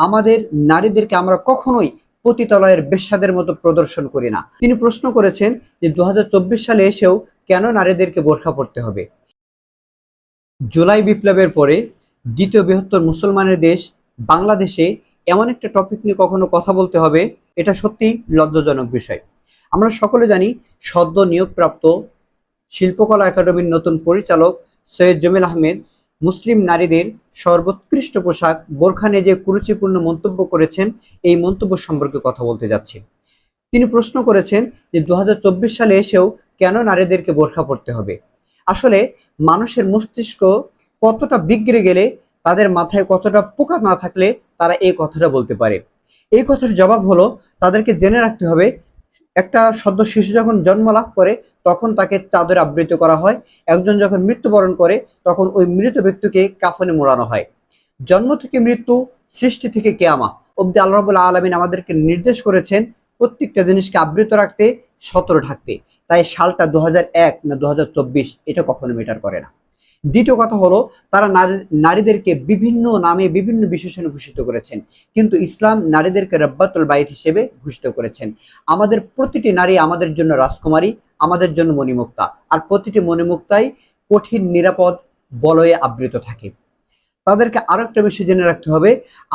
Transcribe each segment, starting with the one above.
আমাদের নারীদেরকে আমরা কখনোই পতিতালয়ের বেশ্যাদের মতো প্রদর্শন করি না। তিনি প্রশ্ন করেছেন যে 2024 সালে এসেও কেন নারীদেরকে বোরকা পড়তে হবে। জুলাই বিপ্লবের পরে দ্বিতীয় বৃহত্তর মুসলমানের দেশ বাংলাদেশে এমন একটা টপিক নিয়ে কখনো কথা বলতে হবে, এটা সত্যি লজ্জাজনক বিষয়। আমরা সকলে জানি সদ্য নিয়োগপ্রাপ্ত শিল্পকলা একাডেমির নতুন পরিচালক সৈয়দ জমিল আহমেদ মুসলিম নারীদের সর্বোৎকৃষ্ট পোশাক বোরখা নিয়ে যে কুরুচিপূর্ণ মন্তব্য করেছেন, এই মন্তব্য সম্পর্কে কথা বলতে যাচ্ছি। তিনি প্রশ্ন করেছেন যে 2024 সালে এসেও কেন নারীদেরকে বোরখা পড়তে হবে। আসলে মানুষের মস্তিষ্ক কতটা বিগড়ে গেলে, তাদের মাথায় কতটা পোকা না থাকলে তারা এই কথাটা বলতে পারে। এই কথার জবাব হলো, তাদেরকে জেনে রাখতে হবে একটা সদ্য শিশু যখন জন্ম লাভ করে তখন তাকে চাদরে আবৃত করা হয়, একজন যখন মৃত্যুবরণ করে তখন ওই মৃত ব্যক্তিকে কাফনে মোড়ানো হয়। জন্ম থেকে মৃত্যু, সৃষ্টি থেকে কিয়ামত অব্দি আল্লাহ রাব্বুল আলামিন আমাদেরকে নির্দেশ করেছেন প্রত্যেকটা জিনিসকে আবৃত রাখতে, সতর্ক থাকতে। তাই সালটা 2001 না 2024 এটা কখনো ম্যাটার করে না। দ্বিতীয় কথা হলো, তারা নারীদেরকে বিভিন্ন নামে বিভিন্ন বিশেষণে ভূষিত করেছেন, কিন্তু ইসলাম নারীদেরকে রব্বাতুল বাইত হিসেবে ভূষিত করেছেন। আমাদের প্রতিটি নারী আমাদের জন্য রাজকুমারী, আমাদের জন্য মণিমুক্তা, আর প্রতিটি মণিমুক্তাই কঠিন নিরাপদ বলয়ে আবৃত থাকে। তাদেরকে আরো একটা বিষয় জেনে রাখতে হবে,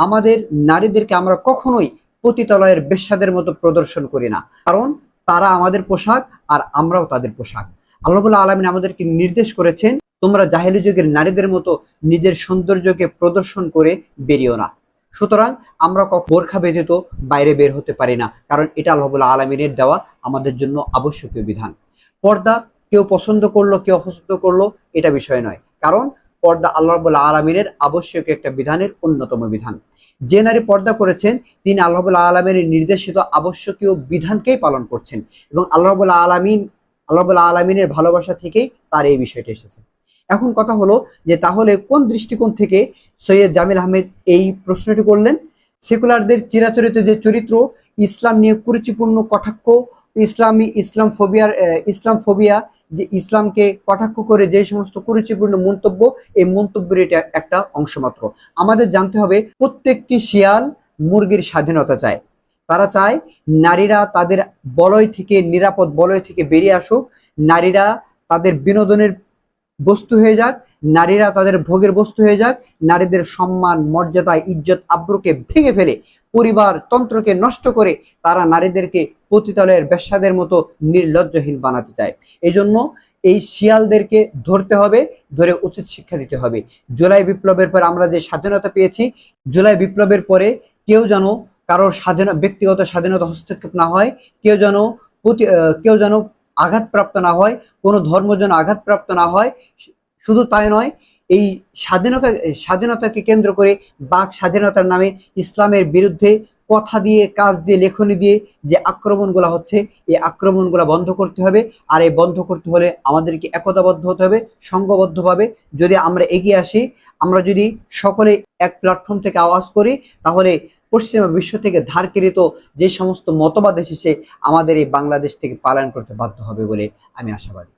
আমাদের নারীদেরকে আমরা কখনোই পতিতালয়ের বেশ্যাদের মতো প্রদর্শন করি না, কারণ তারা আমাদের পোশাক আর আমরাও তাদের পোশাক। আল্লাহ রাব্বুল আলামিন আমাদেরকে নির্দেশ করেছেন, তোমরা জাহেলি যুগের নারীদের মতো নিজের সৌন্দর্যকে প্রদর্শন করে বেরিও না। সুতরাং আমরা বোরখা ব্যতীত বাইরে বের হতে পারি না, কারণ এটা আল্লাহ রাব্বুল আলামিনের দেওয়া আমাদের জন্য আবশ্যকীয় বিধান। পর্দা কেউ পছন্দ করলো কেউ অপছন্দ করলো এটা বিষয় নয়, কারণ পর্দা আল্লাহ রাব্বুল আলামিনের আবশ্যকীয় একটা বিধানের অন্যতম বিধান। যে নারী পর্দা করেছেন তিনি আল্লাহ রাব্বুল আলামিনের নির্দেশিত আবশ্যকীয় বিধানকেই পালন করছেন, এবং আল্লাহ রাব্বুল আলামিনের ভালোবাসা থেকেই তার এই বিষয়টা এসেছে। এখন কথা হলো যে তাহলে কোন দৃষ্টিকোণ থেকে সৈয়দ জামিল আহমেদ এই প্রশ্নটি করলেন। সেকুলারদের চিরাচরিত যে চরিত্র, ইসলাম নিয়ে কুরুচিপূর্ণ কটাক্ষ, ইসলাম ফোবিয়া, যে ইসলামকে কটাক্ষ করে যে সমস্ত কুরুচিপূর্ণ মন্তব্য, এই মন্তব্যের এটা একটা অংশ মাত্র। আমাদের জানতে হবে প্রত্যেকটি শিয়াল মুরগির স্বাধীনতা চায়। তারা চায় নারীরা তাদের বলয় থেকে, নিরাপদ বলয় থেকে বেরিয়ে আসুক, নারীরা তাদের বিনোদনের বস্তু হয়ে যাক, নারীরা তাদের ভোগের বস্তু হয়ে যাক। নারীদের সম্মান, মর্যাদা, ইজ্জত আব্রুকে ভেঙে ফেলে, পরিবার তন্ত্রকে নষ্ট করে তারা নারীদেরকে পতিতালয়ের বেশ্যাদের মতো নির্লজ্জহীন বানাতে চায়। এই জন্য এই শিয়ালদেরকে ধরতে হবে, ধরে উচিত শিক্ষা দিতে হবে। জুলাই বিপ্লবের পর আমরা যে স্বাধীনতা পেয়েছি, জুলাই বিপ্লবের পরে কেউ যেন কারোর ব্যক্তিগত স্বাধীনতা হস্তক্ষেপ না হয়, কেউ যেন আঘাতপ্রাপ্ত না হয়, কোনো ধর্ম যেন আঘাতপ্রাপ্ত না হয়। শুধু তাই নয়, এই স্বাধীনতাকে কেন্দ্র করে বাক স্বাধীনতার নামে ইসলামের বিরুদ্ধে কথা দিয়ে, কাজ দিয়ে, লেখনী দিয়ে যে আক্রমণগুলো হচ্ছে, এই আক্রমণগুলো বন্ধ করতে হবে। আর এই বন্ধ করতে হলে আমাদেরকে একতাবদ্ধ হতে হবে, সংঘবদ্ধভাবে। যদি আমরা এগিয়ে আসি, আমরা যদি সকলে এক প্ল্যাটফর্ম থেকে আওয়াজ করি, তাহলে পশ্চিমা বিশ্ব থেকে ধারকৃত যে সমস্ত মতবাদ এসেছে আমাদের এই বাংলাদেশ থেকে পালন করতে বাধ্য হবে বলে আমি আশাবাদী।